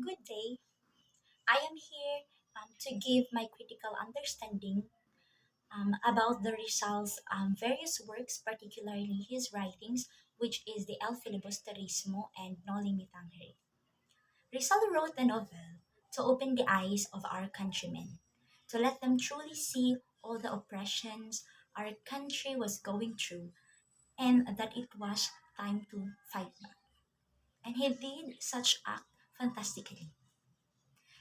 Good day. I am here to give my critical understanding about the Rizal's various works, particularly his writings, which is the El Filibusterismo and Noli Me Tangere. Rizal wrote the novel to open the eyes of our countrymen, to let them truly see all the oppressions our country was going through, and that it was time to fight back. And he did such act fantastically.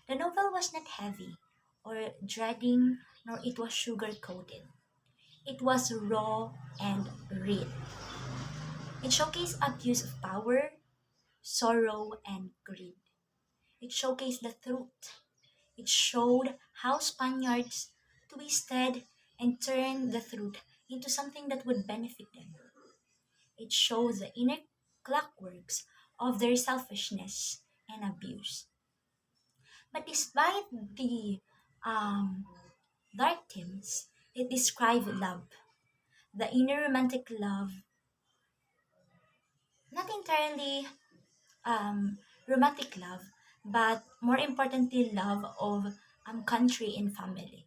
The novel was not heavy or dreading, nor it was sugar coated. It was raw and real. It showcased abuse of power, sorrow, and greed. It showcased the truth. It showed how Spaniards twisted and turned the truth into something that would benefit them. It showed the inner clockworks of their selfishness and abuse. But despite the um, dark themes, it described love, the inner romantic love, not entirely romantic love, but more importantly, love of country and family.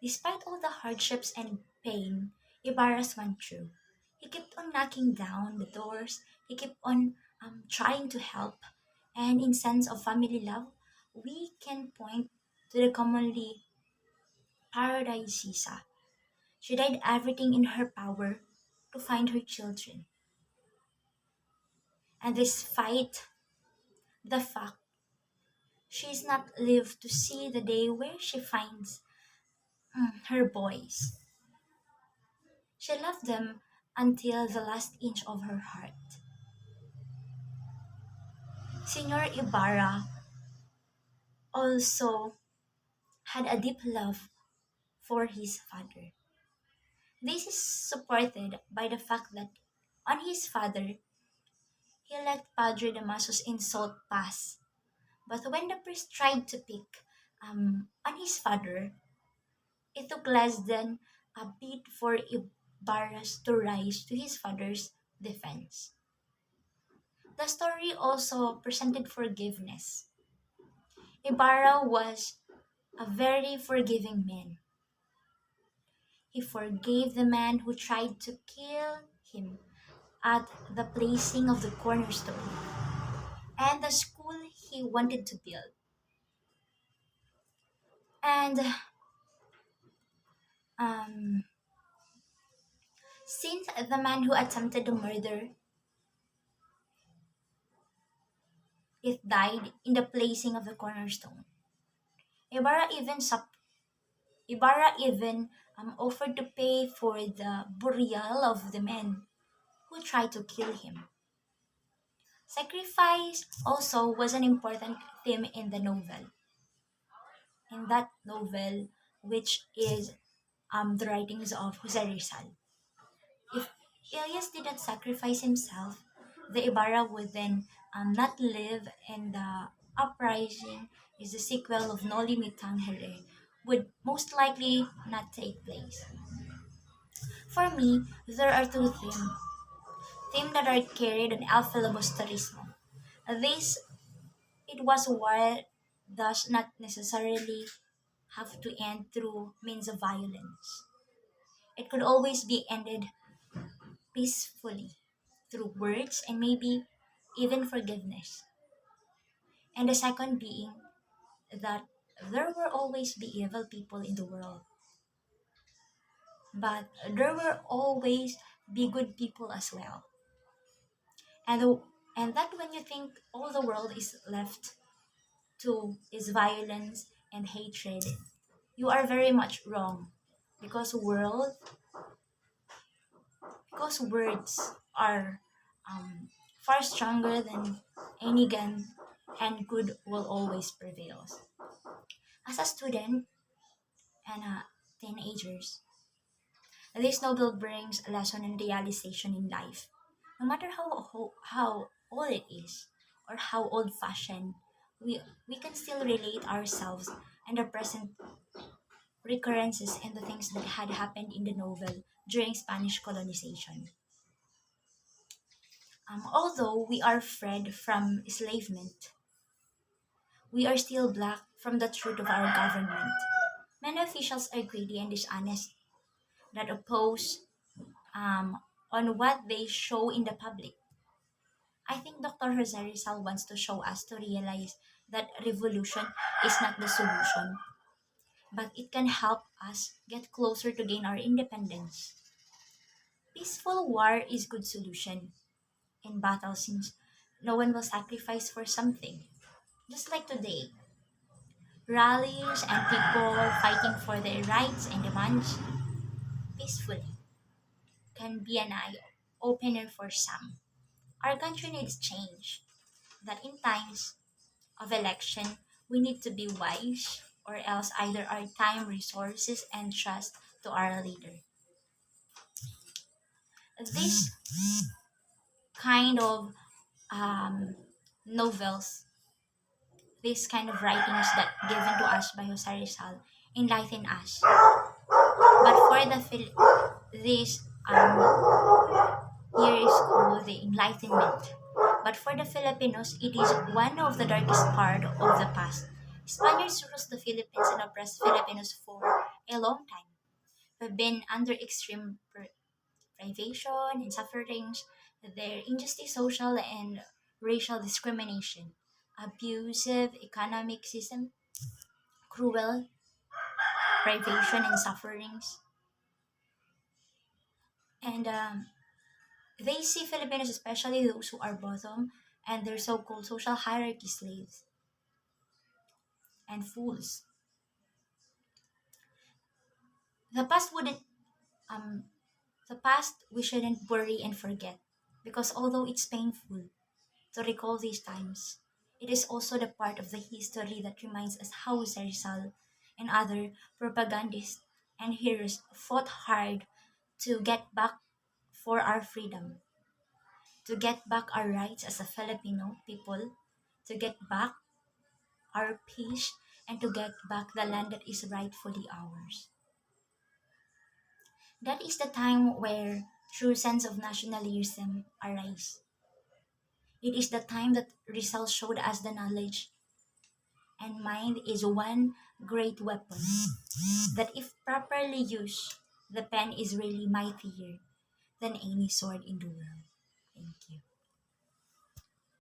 Despite all the hardships and pain Ibarras went through, he kept on knocking down the doors, he kept on trying to help, and in sense of family love, we can point to the commonly Paradise Sisa. She did everything in her power to find her children. And despite the fact she's not lived to see the day where she finds her boys, she loved them until the last inch of her heart. Senor Ibarra also had a deep love for his father. This is supported by the fact that on his father, he let Padre Damaso's insult pass. But when the priest tried to pick on his father, it took less than a beat for Ibarras to rise to his father's defense. The story also presented forgiveness. Ibarra was a very forgiving man. He forgave the man who tried to kill him at the placing of the cornerstone and the school he wanted to build. And um, since the man who attempted the murder, it died in the placing of the cornerstone. Ibarra even offered to pay for the burial of the men who tried to kill him. Sacrifice also was an important theme in the novel. In that novel, which is the writings of Jose Rizal. If Elias didn't sacrifice himself, the Ibarra would then not live, and the uprising is the sequel of Noli Me Tangere would most likely not take place. For me, there are two themes that are carried on El Filibusterismo. This, it was a war does not necessarily have to end through means of violence. It could always be ended peacefully through words and maybe even forgiveness. And the second being that there will always be evil people in the world, but there will always be good people as well. And and that when you think all the world is left to is violence and hatred, you are very much wrong because words are far stronger than any gun, and good will always prevail. As a student and teenagers, this novel brings a lesson and realization in life. No matter how old it is or how old fashioned, we can still relate ourselves and the present recurrences and the things that had happened in the novel during Spanish colonization. Although we are freed from enslavement, We are still blocked from the truth of our government. Many officials are greedy and dishonest that oppose on what they show in the public. I think Dr. Jose Rizal wants to show us to realize that revolution is not the solution, but it can help us get closer to gain our independence. Peaceful war is good solution. In battle, since no one will sacrifice for something. Just like today, rallies and people fighting for their rights and demands peacefully can be an eye opener for some. Our country needs change. That in times of election, we need to be wise, or else either our time, resources, and trust to our leader. This kind of um, novels, this kind of writings that given to us by Jose Rizal enlighten us. But for the this here is called the Enlightenment. But for the Filipinos, it is one of the darkest part of the past. Spaniards ruled the Philippines and oppressed Filipinos for a long time. We've been under extreme privation and sufferings, their injustice, social and racial discrimination, abusive economic system, cruel privation and sufferings, and they see Filipinos, especially those who are bottom and their so-called social hierarchy slaves and fools. The past wouldn't um the past we shouldn't worry and forget, because although it's painful to recall these times, it is also the part of the history that reminds us how Rizal and other propagandists and heroes fought hard to get back for our freedom, to get back our rights as a Filipino people, to get back our peace, and to get back the land that is rightfully ours. That is the time where true sense of nationalism arise. It is the time that Rizal showed us the knowledge and mind is one great weapon, that if properly used, the pen is really mightier than any sword in the world. Thank you.